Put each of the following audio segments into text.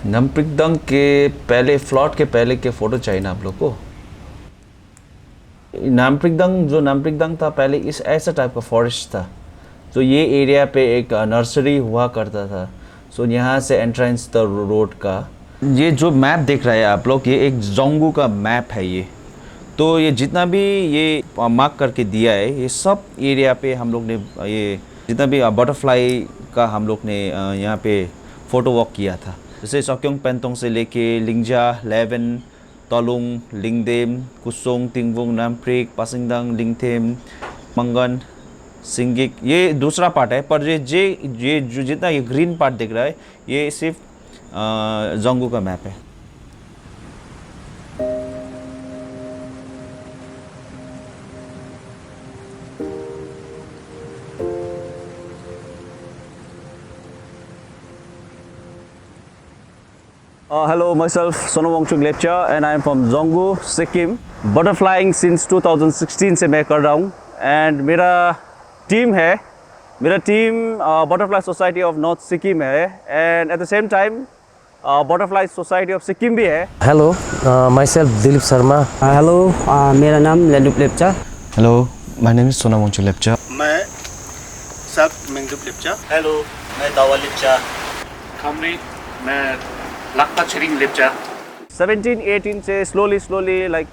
नमप्रिकदंग के पहले फ्लॉट के पहले के फ़ोटो चाहिए ना आप लोग को। नामप्रिकदंग था पहले इस ऐसा टाइप का फॉरेस्ट था। तो ये एरिया पे एक नर्सरी हुआ करता था। सो यहाँ से एंट्रेंस था रोड का। ये जो मैप देख रहे हैं आप लोग, ये एक जोंगू का मैप है ये। तो ये जितना भी ये मार्क करके दिया है, ये सब एरिया पे हम लोग ने ये जितना भी बटरफ्लाई का हम लोग ने यहाँ पे फ़ोटो वॉक किया था। जैसे सॉक्योंग पेंटोंग से लेके लिंगजा, लेवन, तोलुंग, लिंगदेम, कुसोंग, तिंगवुंग, नामप्रिक, पासिंगदांग, लिंगथेम, मंगन, सिंगिक, ये दूसरा पार्ट है। पर ये जो जितना ये ग्रीन पार्ट दिख रहा है, ये सिर्फ जोंगू का मैप है। Hello, myself Sonowongchuk Lepcha and I am from Zonggu, Sikkim. Butterflying since 2016 से मैं कर रहा हूँ and मेरा team Butterfly Society of North Sikkim है and at the same time Butterfly Society of Sikkim भी है। Hello, myself Dilip Sharma. Hello, मेरा नाम लेडुप Lepcha. Hello, my name is Sonowongchuk Lepcha. मैं सब मेंगदुप लेप्चा। हेलो, मैं दावा लेप्चा। खामरी, मैं लक्ता छिरिंग लेप्चा। 17-18 से स्लोली लाइक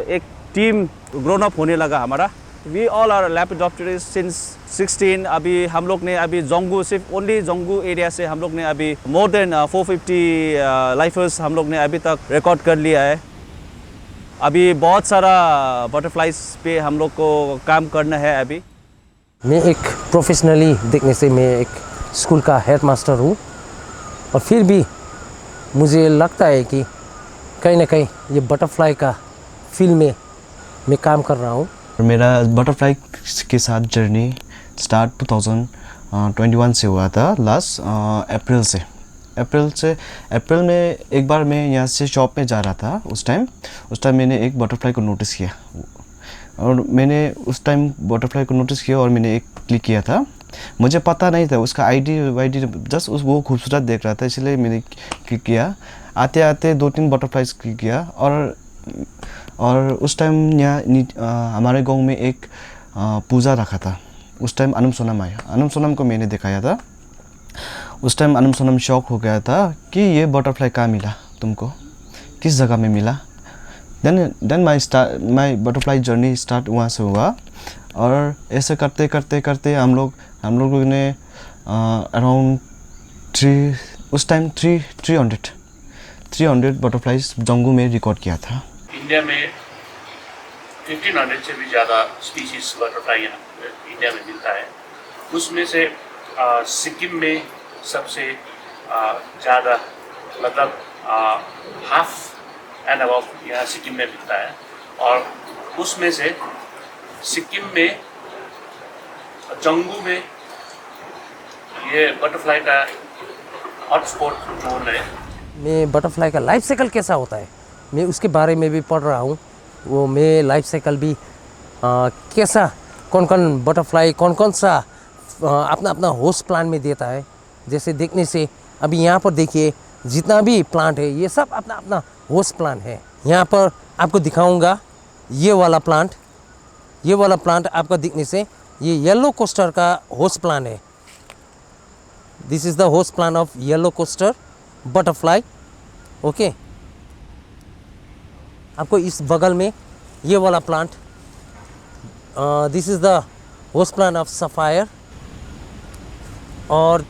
एक टीम ग्रोन अप होने लगा हमारा। We all are lepidopterist since 16। अभी हम लोग ने अभी जोंगू, सिर्फ ओनली जोंगू एरिया से हम लोग ने अभी मोर देन 450 लाइफर्स हम लोग ने अभी तक रिकॉर्ड कर लिया है। अभी बहुत सारा बटरफ्लाइज पे हम लोग को काम करना है। अभी मैं एक प्रोफेशनली देखने से मैं एक स्कूल का हेड मास्टर हूँ और फिर भी मुझे लगता है कि कहीं ना कहीं ये बटरफ्लाई का फील्ड में मैं काम कर रहा हूँ। मेरा बटरफ्लाई के साथ जर्नी स्टार्ट 2021 से हुआ था, लास्ट अप्रैल में एक बार मैं यहाँ से शॉप में जा रहा था। उस टाइम मैंने एक बटरफ्लाई को नोटिस किया और मैंने उस टाइम बटरफ्लाई को नोटिस किया और मैंने एक क्लिक किया था। मुझे पता नहीं था उसका आईडी जस्ट वो खूबसूरत देख रहा था, इसलिए मैंने क्लिक किया। आते आते 2-3 बटरफ्लाइज क्लिक किया और उस टाइम यहाँ हमारे गांव में एक पूजा रखा था। उस टाइम अनुम सोनम आया, अनुम सोनम को मैंने दिखाया था। उस टाइम अनुम सोनम शॉक हो गया था कि ये बटरफ्लाई कहाँ मिला तुमको, किस जगह में मिला। देन माई बटरफ्लाई जर्नी स्टार्ट वहाँ से हुआ और ऐसे करते करते हम लोगों ने अराउंड 300 बटरफ्लाइज जोंगू में रिकॉर्ड किया था। इंडिया में 1500 से भी ज़्यादा स्पीशीज बटरफ्लाई यहाँ इंडिया में मिलता है। उसमें से सिक्किम में सबसे ज़्यादा, मतलब हाफ एंड अबव यहाँ सिक्किम में मिलता है। और उसमें से सिक्किम में जोंगू में ये बटरफ्लाई का हॉटस्पॉट जोन है। मैं बटरफ्लाई का लाइफ साइकिल कैसा होता है मैं उसके बारे में भी पढ़ रहा हूँ। वो मैं लाइफ साइकिल भी कैसा कौन बटरफ्लाई कौन सा अपना होस्ट प्लांट में देता है। जैसे देखने से अभी यहाँ पर देखिए जितना भी प्लांट है ये सब अपना होस्ट प्लांट है। यहाँ पर आपको दिखाऊंगा ये वाला प्लांट आपका दिखने से ये येलो कोस्टर का होस्ट प्लांट है। This is the host plant of yellow coaster butterfly. Okay, आपको इस बगल में ये वाला plant, this is the host plant of sapphire. और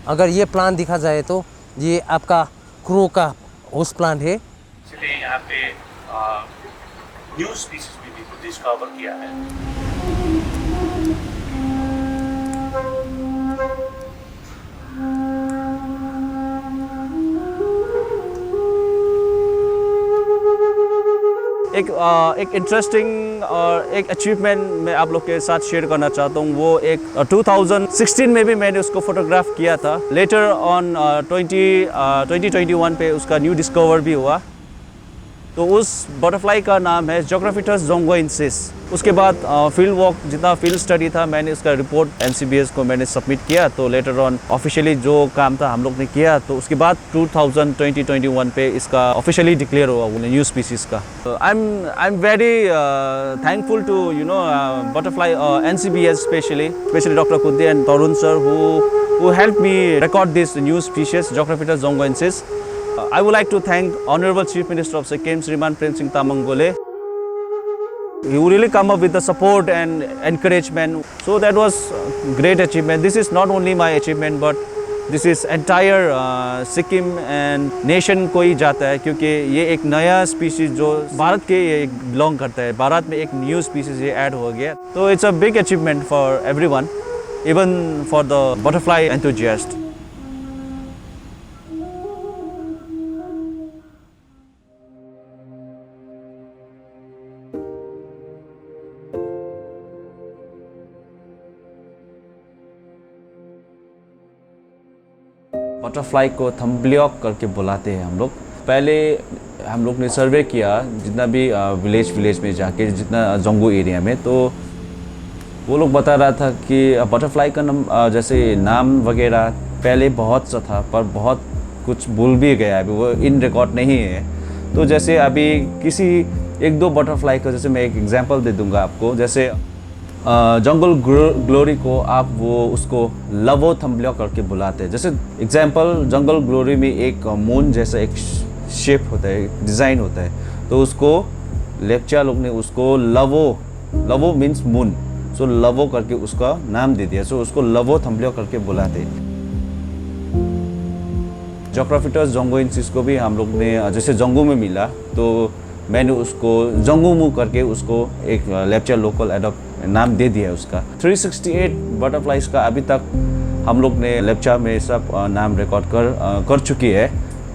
अगर ये प्लांट दिखा जाए तो ये आपका क्रो का होस्ट प्लांट है। इसलिए यहाँ पे न्यू स्पीशीज भी डिस्कवर किया है। एक इंटरेस्टिंग और एक अचीवमेंट मैं आप लोग के साथ शेयर करना चाहता हूँ। वो एक 2016 में भी मैंने उसको फोटोग्राफ किया था। लेटर ऑन 2021 पे उसका न्यू डिस्कवर भी हुआ। तो उस बटरफ्लाई का नाम है जोग्राफिटस जोंगोइंसिस। उसके बाद फील्ड वॉक, जितना फील्ड स्टडी था, मैंने इसका रिपोर्ट एनसीबीएस को मैंने सबमिट किया। तो लेटर ऑन ऑफिशियली जो काम था हम लोग ने किया, तो उसके बाद 2021 पे इसका ऑफिशियली डिक्लेयर हुआ वो न्यू स्पीसीज का। I am very thankful to butterfly NCBS specially doctor Kunti and Tarun sir who helped me record this new species Jographita zongoensis. I would like to thank Honorable Chief Minister of Sikkim, Shriman Prem Singh Tamang Gole. He really come up with the support and encouragement. So that was great achievement. This is not only my achievement, but this is entire Sikkim and nation को ही जाता है, क्योंकि ये एक नया species जो भारत के belong करता है, भारत में एक new species ये add हो गया। तो it's a big achievement for everyone, even for the butterfly enthusiast. Butterfly को थम्बलियोक करके बुलाते हैं हम लोग। पहले हम लोग ने सर्वे किया जितना भी विलेज में जाके, जितना जोंगो एरिया में, तो वो लोग बता रहा था कि बटरफ्लाई का नाम जैसे नाम वगैरह पहले बहुत सा था, पर बहुत कुछ भूल भी गया, अभी वो इन रिकॉर्ड नहीं है। तो जैसे अभी किसी एक दो बटरफ्लाई का, जैसे मैं एक एग्जांपल दे दूंगा आपको। जैसे जंगल ग्लोरी को आप उसको लवो थम्बलियो करके बुलाते हैं। जैसे एग्जांपल, जंगल ग्लोरी में एक मून जैसा एक शेप होता है, डिज़ाइन होता है, तो उसको लेप्चा लोग ने उसको लवो मीन्स मून, सो लवो करके उसका नाम दे दिया। सो उसको लवो थम्बलियो करके बुलाते हैं। जोग्राफिटस जोंगोइंसिस को भी हम लोग ने जैसे जोंगो में मिला, तो मैंने उसको जोंगोमू करके उसको एक लेप्चा लोकल एडॉप्ट नाम दे दिया है उसका। 368 बटरफ्लाइज का अभी तक हम लोग ने लेप्चा में सब नाम रिकॉर्ड कर चुकी है,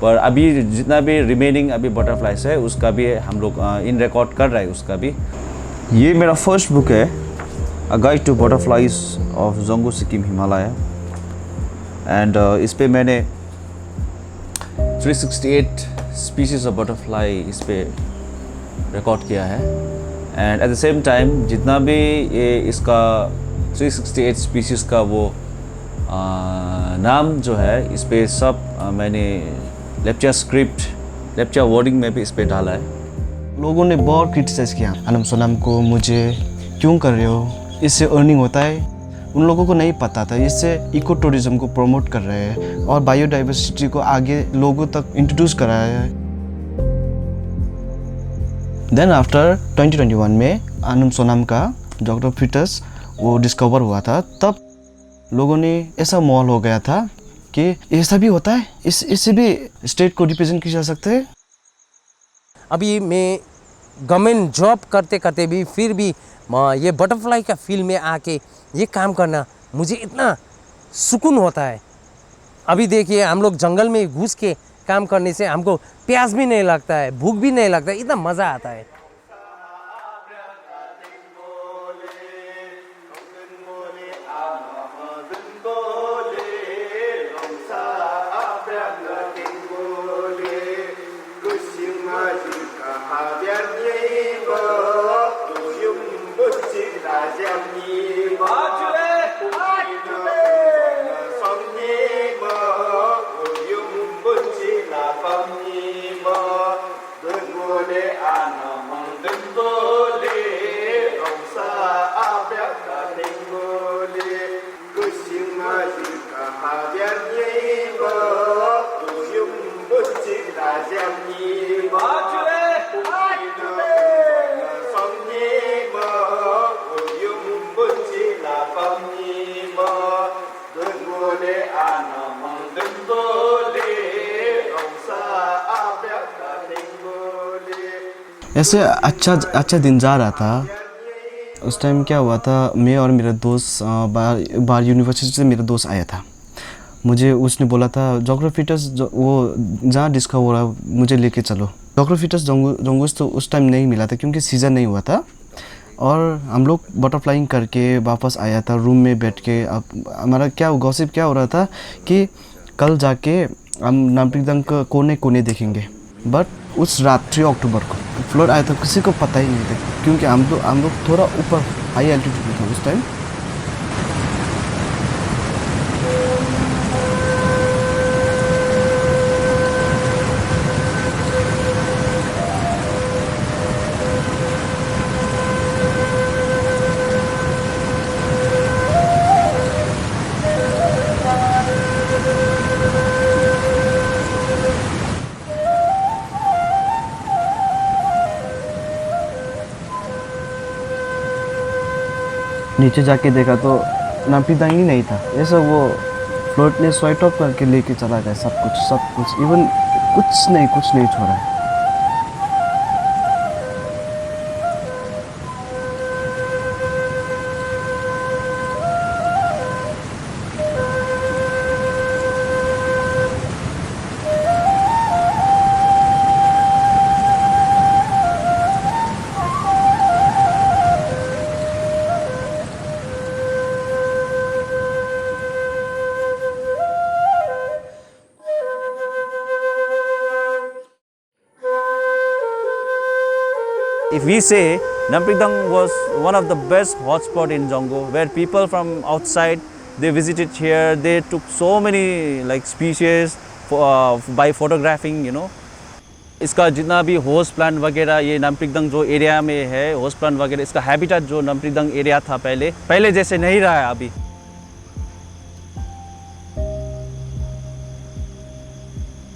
पर अभी जितना भी रिमेनिंग अभी बटरफ्लाइज है उसका भी हम लोग इन रिकॉर्ड कर रहे हैं उसका भी। ये मेरा फर्स्ट बुक है, a guide to butterflies of Dzongu Sikkim Himalaya, and इस पे मैंने 368 स्पीशीज़ ऑफ बटरफ्लाई इस पे रिकॉर्ड किया है। And at the same time जितना भी ये इसका 368 स्पीशीज़ का वो नाम जो है, इस पे सब मैंने लेप्चा स्क्रिप्ट, लेप्चा वर्डिंग में भी इस पे डाला है। लोगों ने बहुत क्रिटिसाइज़ किया अनम सोनाम को, मुझे क्यों कर रहे हो, इससे अर्निंग होता है। उन लोगों को नहीं पता था इससे इको टूरिज्म को प्रमोट कर रहे हैं और बायोडाइवर्सिटी को आगे लोगों तक इंट्रोड्यूस कराया है। देन आफ्टर 2021 में अनम सोनाम का जोग्राफिटस वो डिस्कवर हुआ था, तब लोगों ने ऐसा माहौल हो गया था कि ऐसा भी होता है, इससे भी स्टेट को रिप्रेजेंट किया जा सकता है। अभी मैं गवर्नमेंट जॉब करते करते भी फिर भी ये बटरफ्लाई का फील्ड में आके ये काम करना मुझे इतना सुकून होता है। अभी देखिए, हम लोग जंगल में घुस के काम करने से हमको प्यास भी नहीं लगता है, भूख भी नहीं लगता है, इतना मज़ा आता है। ऐसे अच्छा दिन जा रहा था। उस टाइम क्या हुआ था, मैं और मेरा दोस्त बाहर यूनिवर्सिटी से मेरा दोस्त आया था। मुझे उसने बोला था जोग्राफिटस वो जहाँ डिस्कवर हो रहा मुझे लेके चलो। जोग्राफिटस जोंगोस तो उस टाइम नहीं मिला था क्योंकि सीज़न नहीं हुआ था, और हम लोग बटरफ्लाइंग करके वापस आया था रूम में बैठ के। अब हमारा क्या गॉसिप क्या हो रहा था कि कल जाके हम नामप्रिकदंग को कोने देखेंगे। बट उस रात 3 अक्टूबर को फ्लड आया था, किसी को पता ही नहीं था, क्योंकि हम लोग थोड़ा ऊपर हाई एल्टीट्यूड में था उस टाइम। नीचे जाके देखा तो नाम्पिदांग ही नहीं था, ऐसा वो फ्लोट ने स्वाइट ऑफ करके लेके चला गया सब कुछ, इवन कुछ नहीं छोड़ा है। If we say Namprikdang was one of the best hotspot in Jonggo, where people from outside they visited here, they took so many like species by photographing, you know. इसका जितना भी होस्ट प्लान वगैरह ये नामप्रिकदंग जो area में है, host plan वगैरह, इसका हैबिटेट जो नामप्रिकदंग एरिया था पहले जैसे नहीं रहा है अभी।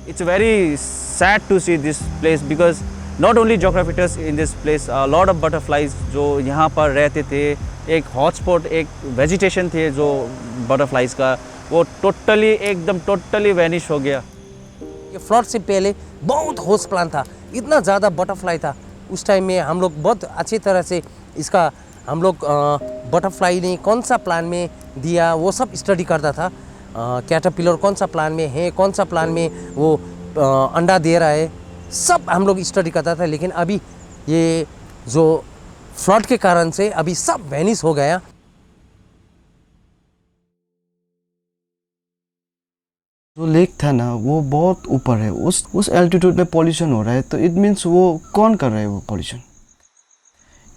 It's very sad to see this place because not only geographers in this place, a lot of butterflies जो यहाँ पर रहते थे, एक हॉटस्पॉट, एक वेजिटेशन थे जो बटरफ्लाइज का, वो एकदम टोटली वैनिश हो गया। ये फ्लड से पहले बहुत होस्ट प्लान था, इतना ज़्यादा बटरफ्लाई था उस टाइम में। हम लोग बहुत अच्छी तरह से इसका हम लोग बटरफ्लाई ने कौन सा प्लान में दिया वो सब स्टडी करता था। कैटरपिलर कौन सा प्लान में है, कौन सा प्लान में वो अंडा दे रहा है, सब हम लोग स्टडी करता था। लेकिन अभी ये जो फ्लड के कारण से अभी सब वैनिश हो गया। जो लेक था ना वो बहुत ऊपर है, उस एल्टीट्यूड में पॉल्यूशन हो रहा है, तो इट मीन्स वो कौन कर रहा है वो पॉल्यूशन?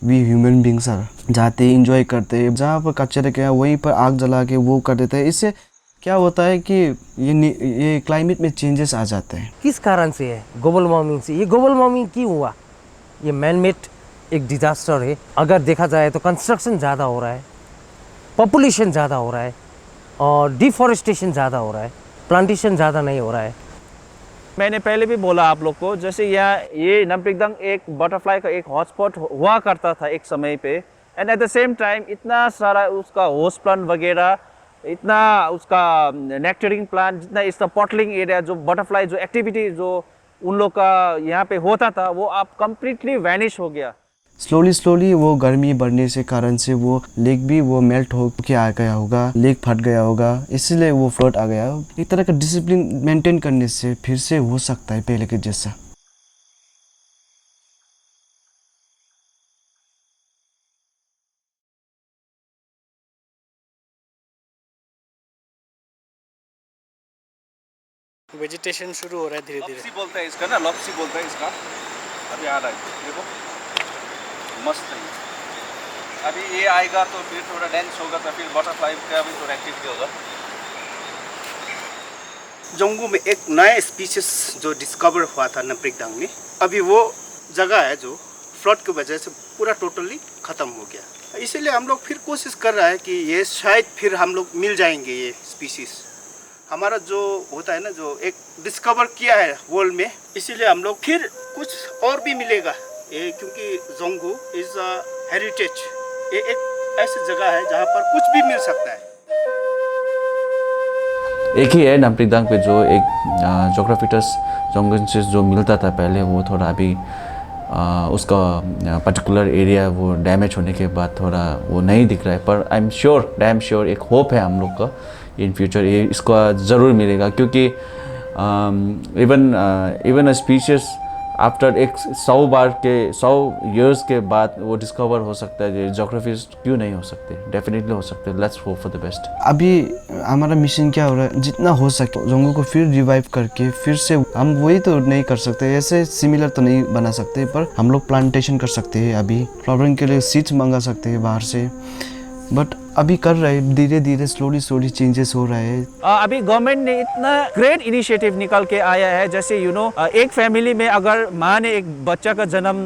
वी ह्यूमन बींग्स जाते इंजॉय करते, जहाँ पर कचरे के वहीं पर आग जला के वो कर देते हैं। इससे क्या होता है कि ये क्लाइमेट में चेंजेस आ जाते हैं। किस कारण से है? ग्लोबल वार्मिंग से। ये ग्लोबल वार्मिंग क्यों हुआ? ये मैन मेड एक डिजास्टर है। अगर देखा जाए तो कंस्ट्रक्शन ज़्यादा हो रहा है, पॉपुलेशन ज़्यादा हो रहा है और डिफॉरेस्टेशन ज़्यादा हो रहा है, प्लांटेशन ज़्यादा नहीं हो रहा है। मैंने पहले भी बोला आप लोग को, जैसे ये नामप्रिकदंग एक बटरफ्लाई का एक हॉटस्पॉट हुआ करता था एक समय पे, and at the same time इतना सारा उसका होस्ट प्लान वगैरह, इतना उसका नेक्टरिंग प्लान, जितना इसका पॉटलिंग एरिया, जो बटरफ्लाई जो एक्टिविटी जो उन लोग का यहाँ पे होता था, वो अब कम्प्लीटली वैनिश हो गया। स्लोली वो गर्मी बढ़ने से कारण से वो लेक भी वो मेल्ट हो के आ गया होगा, लेक फट गया होगा, इसीलिए वो फ्लड आ गया। एक तरह का डिसिप्लिन मेंटेन करने से फिर से हो सकता है पहले के जैसा। वेजिटेशन शुरू हो रहा है धीरे धीरे। लॉप्सी बोलता है इसका ना, लॉप्सी बोलता है इसका। अभी आ रहा है, देखो मस्त है। अभी ये आएगा तो फिर थोड़ा डेंस होगा, तो फिर बटरफ्लाई का भी थोड़ा एक्टिविटी होगा। जोंगू में एक नया स्पीशीज जो डिस्कवर हुआ था नामप्रिकदंग में, अभी वो जगह है जो फ्लड की वजह से पूरा टोटली ख़त्म हो गया। इसीलिए हम लोग फिर कोशिश कर रहा है कि ये शायद फिर हम लोग मिल जाएंगे ये स्पीशीज़। हमारा जो होता है ना, जो एक डिस्कवर किया है वर्ल्ड में, इसीलिए हम लोग फिर कुछ और भी मिलेगा ये, क्योंकि जोंगू इज़ अ हेरिटेज। ये एक ऐसी जगह है जहाँ पर कुछ भी मिल सकता है। एक ही है नामप्रिकदंग पे जो एक जोग्राफिटस जोंगनसिस जो मिलता था पहले, वो थोड़ा अभी उसका पर्टिकुलर एरिया वो डैमेज होने के बाद थोड़ा वो नहीं दिख रहा है। पर I am sure, damn sure, एक होप है हम लोग का इन फ्यूचर ये इसका ज़रूर मिलेगा, क्योंकि even a species after 100 years के बाद वो डिस्कवर हो सकता है। जोग्राफिस्ट क्यों नहीं हो सकते, डेफिनेटली हो सकते हैं। Let's hope for the best. अभी हमारा मिशन क्या हो रहा है, जितना हो सके जंगल को फिर रिवाइव करके फिर से, हम वही तो नहीं कर सकते, ऐसे सिमिलर तो नहीं बना सकते, पर हम लोग प्लांटेशन कर सकते हैं। अभी फ्लावरिंग के लिए सीड्स मंगा सकते हैं बाहर से, बट अभी कर रहे हैं धीरे धीरे, स्लोली चेंजेस हो रहा है। अभी गवर्नमेंट ने इतना ग्रेट इनिशिएटिव निकाल के आया है, जैसे एक फैमिली में अगर माँ ने एक बच्चा का जन्म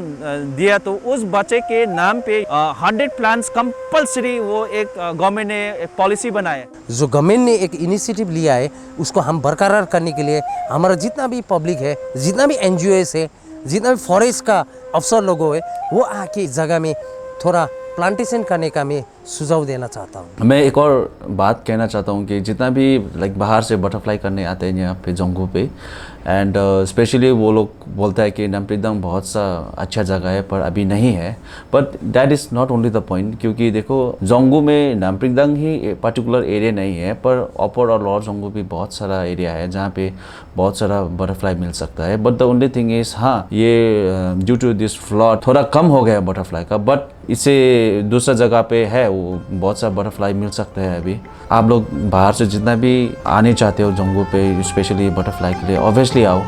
दिया तो उस बच्चे के नाम पे 100 प्लांट्स कंपलसरी, वो एक गवर्नमेंट ने एक पॉलिसी बनाया। जो गवर्नमेंट ने एक इनिशिएटिव लिया है उसको हम बरकरार करने के लिए हमारा जितना भी पब्लिक है, जितना भी NGOs है, जितना भी फॉरेस्ट का अफसर लोगों है, वो आके इस जगह में थोड़ा प्लांटेशन करने का मैं सुझाव देना चाहता हूँ। मैं एक और बात कहना चाहता हूँ कि जितना भी बाहर से बटरफ्लाई करने आते हैं यहाँ पे जोंगो पे, एंड स्पेशली वो लोग बोलता है कि नामप्रिकदांग बहुत सा अच्छा जगह है, पर अभी नहीं है। But that is not only the point, क्योंकि देखो जोंगो में नामप्रिकदांग ही पर्टिकुलर एरिया नहीं है, पर अपर और लोअर जोंगो भी बहुत सारा एरिया है जहाँ पे बहुत सारा बटरफ्लाई मिल सकता है। But the only thing is, हाँ ये ड्यू टू दिस फ्लड थोड़ा कम हो गया बटरफ्लाई का, बट इससे दूसरा जगह पे है वो बहुत सा बटरफ्लाई मिल सकता है। अभी आप लोग बाहर से जितना भी आने चाहते हो जोंगो पे, स्पेशली बटरफ्लाई के लिए, ऑब्वियसली आओ।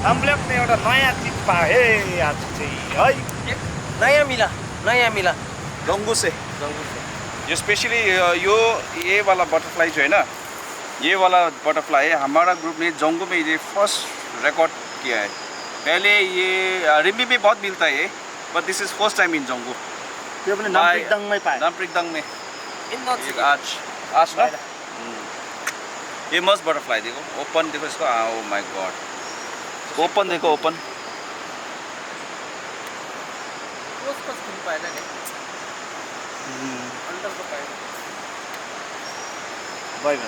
हामीले पनि एउटा नयाँ चिज पाएँ आज चाहिँ है। नया मिला जोंगो से ये स्पेशली ये वाला बटरफ्लाई जो है ना, ये वाला बटरफ्लाई है हमारा ग्रुप ने जोंगो में ये फर्स्ट रिकॉर्ड किया है। पहले ये रिम्बी में बहुत मिलता है, but this is first time in Dzongu. त्यो पनि नामप्रिकदाङमै पाएँ। नामप्रिकदाङ में आज ना ये मस्त बटरफ्लाई देखो, ओपन देखो इसको। ओ माय गॉड, ओपन देखो, ओपन।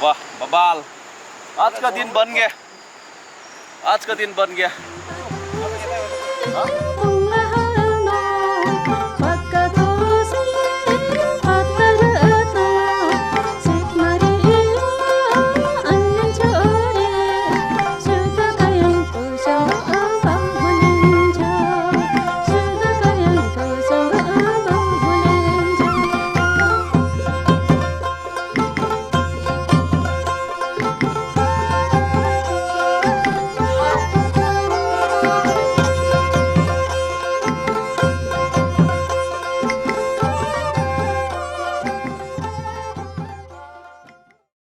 वाह बबाल, आज का दिन बन गया, आज का दिन बन गया।